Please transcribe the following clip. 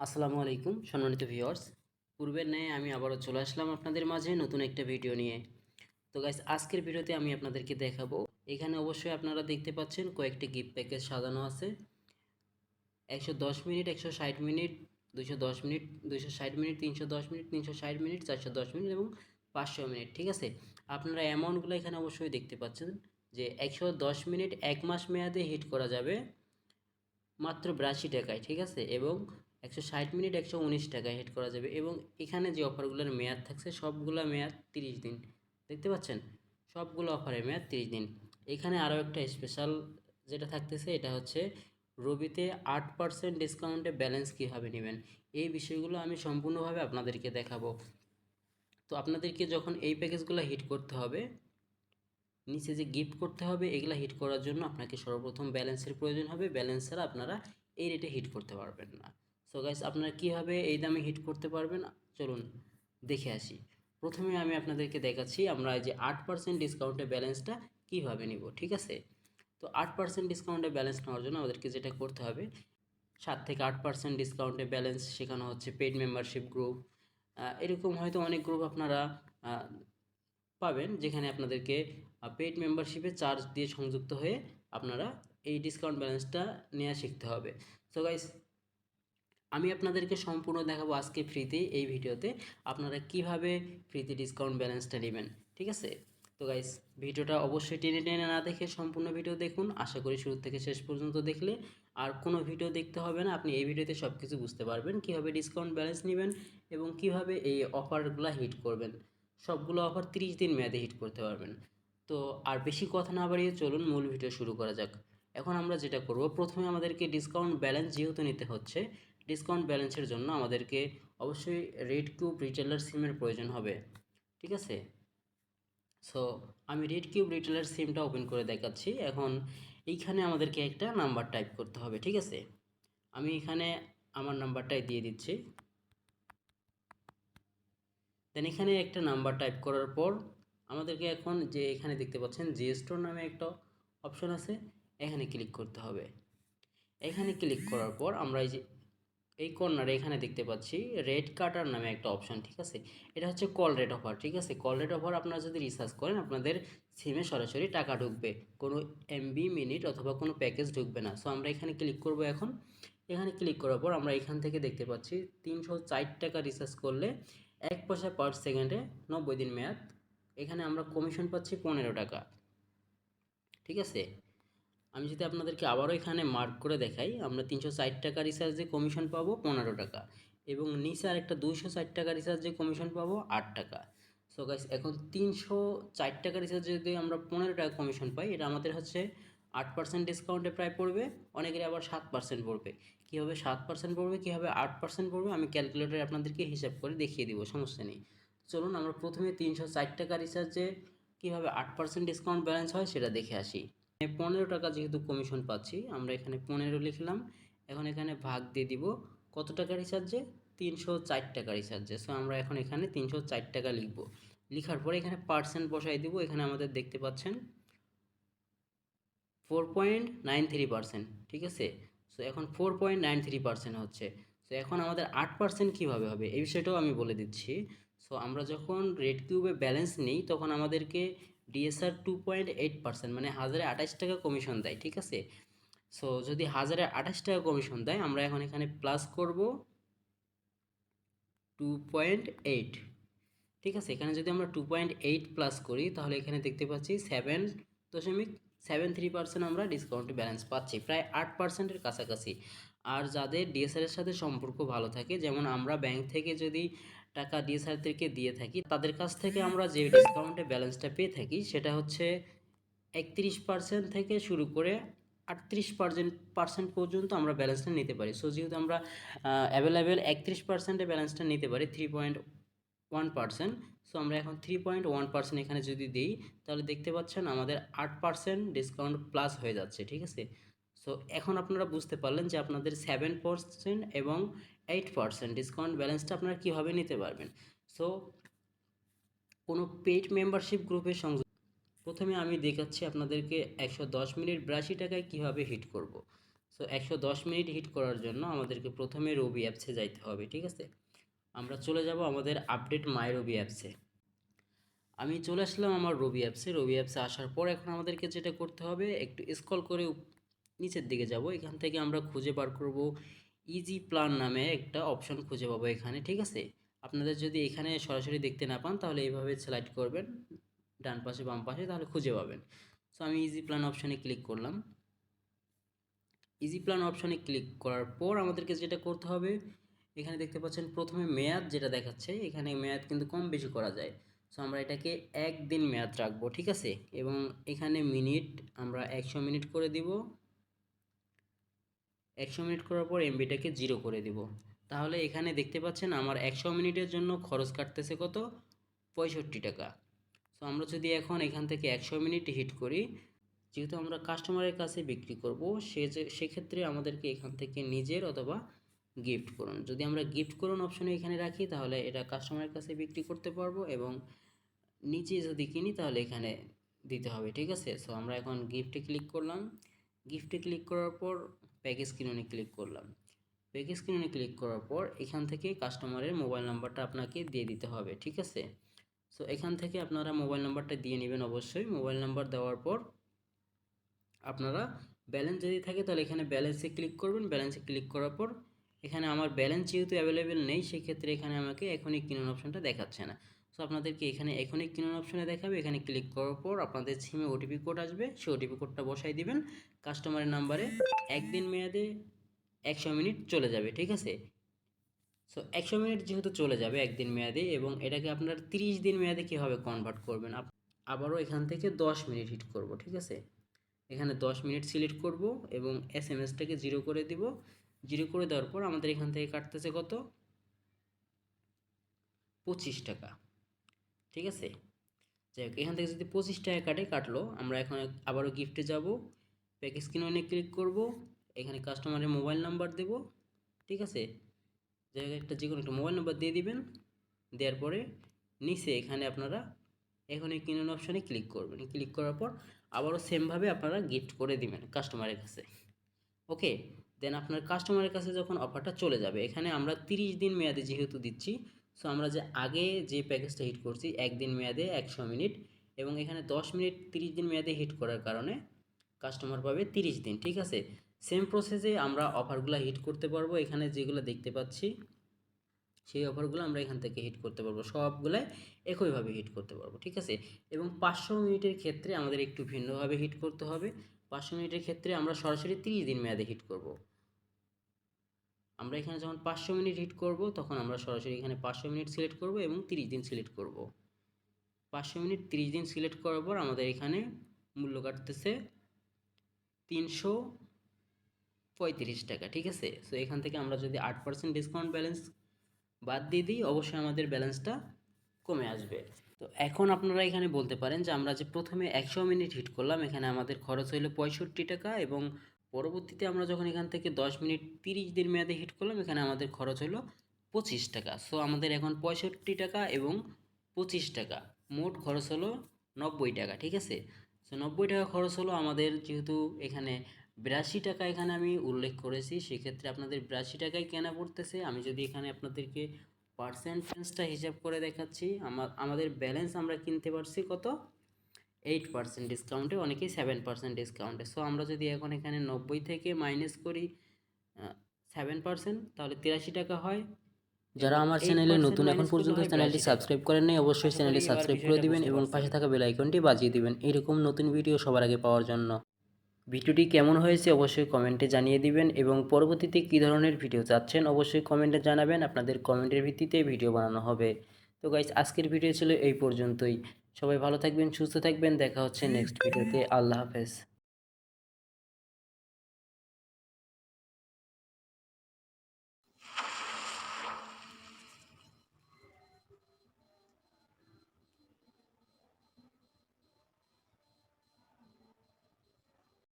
আসসালামু আলাইকুম সম্মানিত ভিউয়ার্স। পূর্বের ন্যায় আমি আবারও চলে আসলাম আপনাদের মাঝে নতুন একটা ভিডিও নিয়ে। তো গাইস, আজকের ভিডিওতে আমি আপনাদেরকে দেখাবো, এখানে অবশ্যই আপনারা দেখতে পাচ্ছেন কয়েকটি গিফট প্যাকেজ সাজানো আছে। 110 minute, 160 minute, 210 minute, 260 minute, 310 minute, 360 minute, 410 minute এবং 500 মিনিট। ঠিক আছে, আপনারা অ্যামাউন্টগুলো এখানে অবশ্যই দেখতে পাচ্ছেন যে 110 মিনিট 1 মাস মেয়াদে হিট করা যাবে মাত্র 82 টাকায়। ঠিক আছে, এবং 160 মিনিট 119 টাকায় হেড করা যাবে। এবং এখানে যে অফারগুলোর মেয়াদ থাকছে সবগুলো মেয়াদ 30 দিন। দেখতে পাচ্ছেন, সবগুলো অফারের মেয়াদ 30 দিন। এখানে আরও একটা স্পেশাল যেটা থাকতেছে, এটা হচ্ছে রবিতে 8% ডিসকাউন্টে ব্যালেন্স কীভাবে নেবেন, এই বিষয়গুলো আমি সম্পূর্ণভাবে আপনাদেরকে দেখাবো। তো আপনাদেরকে যখন এই প্যাকেজগুলো হিট করতে হবে, নিচে যে গিফট করতে হবে, এগুলা হিট করার জন্য আপনাকে সর্বপ্রথম ব্যালেন্সের প্রয়োজন হবে। ব্যালেন্স ছাড়া আপনারা এই রেটে হিট করতে পারবেন না। সো গাইস, আপনারা কীভাবে এই দামে হিট করতে পারবেন, চলুন দেখে আসি। প্রথমে আমি আপনাদেরকে দেখাচ্ছি আমরা এই যে 8% ডিসকাউন্টে ব্যালেন্সটা কীভাবে নিব। ঠিক আছে, তো 8% ডিসকাউন্টে ব্যালেন্স নেওয়ার জন্য আমাদেরকে যেটা করতে হবে, 7 থেকে 8% ডিসকাউন্টে ব্যালেন্স শেখানো হচ্ছে পেইড মেম্বারশিপ গ্রুপ। এরকম হয়তো অনেক গ্রুপ আপনারা পাবেন, যেখানে আপনাদেরকে পেইড মেম্বারশিপে চার্জ দিয়ে সংযুক্ত হয়ে আপনারা এই ডিসকাউন্ট ব্যালেন্সটা নেওয়া শিখতে হবে। সো গাইস, আমি আপনাদেরকে সম্পূর্ণ দেখাবো আজকে ফ্রিতে এই ভিডিওতে আপনারা কিভাবে ফ্রিতে ডিসকাউন্ট ব্যালেন্সটা নেবেন। ঠিক আছে, তো গাইস, ভিডিওটা অবশ্যই টেনে টেনে না দেখে সম্পূর্ণ ভিডিও দেখুন। আশা করি শুরু থেকে শেষ পর্যন্ত দেখলে আর কোনো ভিডিও দেখতে হবে না, আপনি এই ভিডিওতে সব কিছু বুঝতে পারবেন কীভাবে ডিসকাউন্ট ব্যালেন্স নেবেন এবং কিভাবে এই অফারগুলো হিট করবেন। সবগুলো অফার 30 দিন মেয়াদে হিট করতে পারবেন। তো আর বেশি কথা না বাড়িয়ে চলুন মূল ভিডিও শুরু করা যাক। এখন আমরা যেটা করব, প্রথমে আমাদেরকে ডিসকাউন্ট ব্যালেন্স যেহেতু নিতে হচ্ছে, ডিসকাউন্ট ব্যালেন্সের জন্য আমাদেরকে অবশ্যই রেড কিউব রিটেলার সিমের প্রয়োজন হবে। ঠিক আছে, সো আমি রেড কিউব রিটেলার সিমটা ওপেন করে দেখাচ্ছি। এখন এইখানে আমাদেরকে একটা নাম্বার টাইপ করতে হবে। ঠিক আছে, আমি এখানে আমার নাম্বারটাই দিয়ে দিচ্ছি। দেন এখানে একটা নাম্বার টাইপ করার পর আমাদেরকে এখন যে এখানে দেখতে পাচ্ছেন জি স্টোর নামে একটা অপশন আছে, এখানে ক্লিক করতে হবে। এখানে ক্লিক করার পর আমরা এই কর্নারে এখানে দেখতে পাচ্ছি রেড কাটার নামে একটা অপশন। ঠিক আছে, এটা হচ্ছে কল রেট অফার। ঠিক আছে, কল রেট অফার আপনারা যদি রিচার্জ করেন আপনাদের সিমে সরাসরি টাকা ঢুকবে, কোনো এমবি মিনিট অথবা কোনো প্যাকেজ ঢুকবে না। সো আমরা এখানে ক্লিক করব। এখন এখানে ক্লিক করার পর আমরা এখান থেকে দেখতে পাচ্ছি 304 টাকা রিচার্জ করলে 1 পয়সা পার সেকেন্ডে 90 দিন মেয়াদ। এখানে আমরা কমিশন পাচ্ছি 15 টাকা। ঠিক আছে, আমি যদি আপনাদেরকে আবারও এখানে মার্ক করে দেখাই, আমরা 360 টাকা রিচার্জে কমিশন পাবো 15 টাকা এবং নিচে আরেকটা 260 টাকা রিচার্জে কমিশন পাবো 8 টাকা। সো গাইস, এখন 304 টাকা রিচার্জে যদি আমরা 15 টাকা কমিশন পাই, এটা আমাদের হচ্ছে 8% ডিসকাউন্টে প্রায় পড়বে। অনেকের আবার 7% পড়বে। কীভাবে 7% পড়বে, কীভাবে 8% পড়বে, আমি ক্যালকুলেটরে আপনাদেরকে হিসাব করে দেখিয়ে দিব, সমস্যা নেই। চলুন আমরা প্রথমে 304 টাকা রিচার্জে কীভাবে 8% ডিসকাউন্ট ব্যালেন্স হয় সেটা দেখে আসি। 15 টাকা যেহেতু কমিশন পাচ্ছি, আমরা এখানে 15 লিখলাম। এখন এখানে ভাগ দিয়ে দিব কত টাকা রিচার্জে, 304 টাকা রিচার্জে। সো আমরা এখন এখানে 304 টাকা লিখব। লিখার পরে এখানে পার্সেন্ট বসাই দিব। এখানে আমাদের দেখতে পাচ্ছেন 4.93%। ঠিক আছে, সো এখন 4.93% হচ্ছে। সো এখন আমাদের 8% কীভাবে হবে এই বিষয়টাও আমি বলে দিচ্ছি। সো আমরা যখন রেড কিউবে ব্যালেন্স নিই তখন আমাদেরকে ডিএসআর 2.8% মানে 1028 টাকা কমিশন দেয়। ঠিক আছে, সো যদি 1028 টাকা কমিশন দেয়, আমরা এখন এখানে প্লাস করব 2.8। ঠিক আছে, এখানে যদি আমরা 2.8 প্লাস করি তাহলে এখানে দেখতে পাচ্ছি 7.73% আমরা ডিসকাউন্টে ব্যালেন্স পাচ্ছি, প্রায় 8%-এর কাছাকাছি। আর যাদের ডিএসআরের সাথে সম্পর্ক ভালো থাকে, যেমন আমরা ব্যাংক থেকে যদি টাকা ডিএসআরদেরকে দিয়ে থাকি, তাদের কাছ থেকে আমরা যে ডিসকাউন্টে ব্যালেন্সটা পেয়ে থাকি সেটা হচ্ছে 31% থেকে শুরু করে 38% পর্যন্ত আমরা ব্যালেন্সটা নিতে পারি। সো যেহেতু আমরা অ্যাভেলেবেল 31%-এ ব্যালেন্সটা নিতে পারি 3.1%। সো আমরা এখন 3.1% এখানে যদি দিই তাহলে দেখতে পাচ্ছেন আমাদের 8% ডিসকাউন্ট প্লাস হয়ে যাচ্ছে। ঠিক আছে, সো এখন আপনারা বুঝতে পারলেন যে আপনাদের 7% এবং 8% ডিসকাউন্ট ব্যালেন্সটা আপনারা কীভাবে নিতে পারবেন। সো কোনো পেইড মেম্বারশিপ গ্রুপের সঙ্গে প্রথমে আমি দেখাচ্ছি আপনাদেরকে 110 মিনিট 82 টাকায় কীভাবে হিট করব। সো 110 মিনিট হিট করার জন্য আমাদেরকে প্রথমে রবি অ্যাপসে যাইতে হবে, ঠিক আছে। আমরা চলে যাব আমাদের আপডেট মাই রবি অ্যাপসে। আমি চলে আসলাম আমার রবি অ্যাপসে। রবি অ্যাপসে আসার পর এখন আমাদেরকে যেটা করতে হবে, একটু স্ক্রল করে নিচের দিকে যাব। এখান থেকে আমরা খুঁজে বার করব ইজি প্ল্যান নামে একটা অপশন খুঁজে পাবো এখানে, ঠিক আছে। আপনাদের যদি এখানে সরাসরি দেখতে না পান তাহলে এইভাবে সিলেক্ট করবেন ডান পাশে বাম পাশে, তাহলে খুঁজে পাবেন। সো আমি ইজি প্ল্যান অপশনে ক্লিক করলাম। ইজি প্ল্যান অপশনে ক্লিক করার পর আমাদেরকে যেটা করতে হবে, এখানে দেখতে পাচ্ছেন প্রথমে মেয়াদ যেটা দেখাচ্ছে, এখানে মেয়াদ কিন্তু কম বেশি করা যায়। সো আমরা এটাকে 1 দিন মেয়াদ রাখবো, ঠিক আছে। এবং এখানে মিনিট আমরা 100 মিনিট করে দিব। 100 মিনিট করার পর এমবিটাকে 0 করে দিব। তাহলে এখানে দেখতে পাচ্ছেন আমার 100 মিনিটের জন্য খরচ কাটতেছে কত, 65 টাকা। সো আমরা যদি এখন এখান থেকে 100 মিনিট হিট করি, যেহেতু আমরা কাস্টমারের কাছে বিক্রি করব, সেক্ষেত্রে আমাদেরকে এখান থেকে নিজের অথবা গিফট করুন, যদি আমরা গিফট করুন অপশনে এখানে রাখি তাহলে এটা কাস্টমারের কাছে বিক্রি করতে পারবো, এবং নিচে যদি কিনি তাহলে এখানে দিতে হবে, ঠিক আছে। সো আমরা এখন গিফটে ক্লিক করলাম। গিফটে ক্লিক করার পর প্যাকেজ কিনুনে ক্লিক করলাম। প্যাকেজ কিনুনে ক্লিক করার পর এখান থেকে কাস্টমারের মোবাইল নাম্বারটা আপনাকে দিয়ে দিতে হবে, ঠিক আছে। সো এখান থেকে আপনারা মোবাইল নাম্বারটা দিয়ে নেবেন অবশ্যই। মোবাইল নাম্বার দেওয়ার পর আপনারা ব্যালেন্স যদি থাকে তাহলে এখানে ব্যালেন্সে ক্লিক করবেন। ব্যালেন্সে ক্লিক করার পর এখানে আমার ব্যালেন্স যেহেতু অ্যাভেলেবেল নেই, সেক্ষেত্রে এখানে আমাকে এখনই কিনুন অপশনটা দেখাচ্ছে না। সো আপনাদেরকে এখানে এখনই কিনুন অপশনে দেখাবে। এখানে ক্লিক করার পর আপনাদের সিমে ওটিপি কোড আসবে, সেই ওটিপি কোডটা বসাই দিবেন কাস্টমারের নাম্বারে। 1 দিন মেয়াদে 100 মিনিট চলে যাবে, ঠিক আছে। সো 100 মিনিট যেহেতু চলে যাবে 1 দিন মেয়াদে, এবং এটাকে আপনার 30 দিন মেয়াদে কীভাবে কনভার্ট করবেন, আবারও এখান থেকে 10 মিনিট হিট করব, ঠিক আছে। এখানে 10 মিনিট সিলেক্ট করব এবং এসএমএসটাকে 0 করে দিব। 0 করে দেওয়ার পর আমাদের এখান থেকে কাটতেছে কত, 25 টাকা, ঠিক আছে। যাই হোক, এখান থেকে যদি 25 টাকা কাটলো, আমরা এখন আবারও গিফটে যাব। প্যাকেজ কিনে ক্লিক করব। এখানে কাস্টমারের মোবাইল নাম্বার দেব, ঠিক আছে। যাই হোক, যে কোনো একটা মোবাইল নাম্বার দিয়ে দিবেন। দেওয়ার পরে নিচে এখানে আপনারা এখন এই কিনুন অপশানে ক্লিক করবেন। ক্লিক করার পর আবারও সেমভাবে আপনারা গিফট করে দিবেন কাস্টমারের কাছে। ওকে, দেন আপনার কাস্টমারের কাছে যখন অফারটা চলে যাবে, এখানে আমরা 30 দিন মেয়াদে যেহেতু দিচ্ছি, সো আমরা যে আগে যে প্যাকেজটা হিট করছি 1 দিন মেয়াদে 100 মিনিট, এবং এখানে 10 মিনিট 30 দিন মেয়াদে হিট করার কারণে কাস্টমার পাবে 30 দিন, ঠিক আছে। সেম প্রসেসে আমরা অফারগুলো হিট করতে পারবো। এখানে যেগুলো দেখতে পাচ্ছি সেই অফারগুলো আমরা এখান থেকে হিট করতে পারবো, সবগুলাই একইভাবে হিট করতে পারবো, ঠিক আছে। এবং 500 মিনিটের ক্ষেত্রে আমাদের একটু ভিন্নভাবে হিট করতে হবে। 500 মিনিটের ক্ষেত্রে আমরা সরাসরি 30 দিন মেয়াদে হিট করব। আমরা এখানে যখন 500 মিনিট হিট করব তখন আমরা সরাসরি এখানে 500 মিনিট সিলেক্ট করব এবং 30 দিন সিলেক্ট করব। 500 মিনিট 30 দিন সিলেক্ট করার পর আমাদের এখানে মূল্য কাটতেছে 335 টাকা, ঠিক আছে। সো এখান থেকে আমরা যদি 8% ডিসকাউন্ট ব্যালেন্স বাদ দিয়ে দিই, অবশ্যই আমাদের ব্যালেন্সটা কমে আসবে। তো এখন আপনারা এখানে বলতে পারেন যে আমরা যে প্রথমে 100 মিনিট হিট করলাম, এখানে আমাদের খরচ হইলো 65 টাকা, এবং পরবর্তীতে আমরা যখন এখান থেকে 10 মিনিট 30 দিন মেয়াদে হিট করলাম, এখানে আমাদের খরচ হলো 25 টাকা। সো আমাদের এখন 65 টাকা এবং 25 টাকা, মোট খরচ হলো 90 টাকা, ঠিক আছে। সো 90 টাকা খরচ হলো আমাদের, যেহেতু এখানে 82 টাকা এখানে আমি উল্লেখ করেছি, সেক্ষেত্রে আপনাদের 82 টাকায় কেনা পড়তেছে। আমি যদি এখানে আপনাদেরকে পার্সেন্টেজটা হিসাব করে দেখাচ্ছি, আমাদের ব্যালেন্স আমরা কিনতে পারছি কত, 8% ডিসকাউন্টে, অনেকেই 7% ডিসকাউন্টে। সো আমরা যদি এখন এখানে 90 থেকে মাইনাস করি 7%, তাহলে 83 টাকা হয়। যারা আমার চ্যানেলে নতুন এখন পর্যন্ত চ্যানেলটি সাবস্ক্রাইব করেন নাই, অবশ্যই চ্যানেলটি সাবস্ক্রাইব করে দিবেন এবং পাশে থাকা বেল আইকনটি বাজিয়ে দিবেন এরকম নতুন ভিডিও সবার আগে পাওয়ার জন্য। ভিডিওটি কেমন হয়েছে অবশ্যই কমেন্টে জানিয়ে দিবেন, এবং পরবর্তীতে কী ধরনের ভিডিও চাচ্ছেন অবশ্যই কমেন্টে জানাবেন। আপনাদের কমেন্টের ভিত্তিতে ভিডিও বানানো হবে। তো গাইস, আজকের ভিডিও ছিল এই পর্যন্তই। সবাই ভালো থাকবেন, সুস্থ থাকবেন, দেখা হচ্ছে নেক্সট ভিডিওতে। আল্লাহ হাফেজ।